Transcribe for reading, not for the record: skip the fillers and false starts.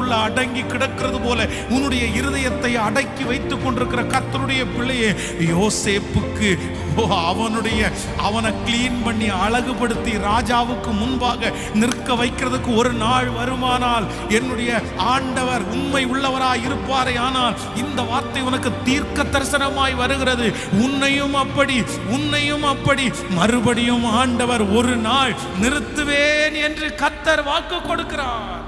உனக்குள்ள அடங்கி கிடக்கிறது போல உன்னுடைய இருதயத்தை அடக்கி வைத்துக் கொண்டிருக்கிற கர்த்தருடைய பிள்ளையே, யோசேப்புக்கு அவனை கிளீன் பண்ணி அழகுபடுத்தி ராஜாவுக்கு முன்பாக நிற்க வைக்கிறதுக்கு ஒரு நாள் வருமானால், என்னுடைய ஆண்டவர் உண்மை உள்ளவராய் இருப்பாரே ஆனால் இந்த வார்த்தை உனக்கு தீர்க்க தரிசனமாய் வருகிறது. உன்னையும் அப்படி மறுபடியும் ஆண்டவர் ஒரு நாள் நிறுத்துவேன் என்று கர்த்தர் வாக்கு கொடுக்கிறார்.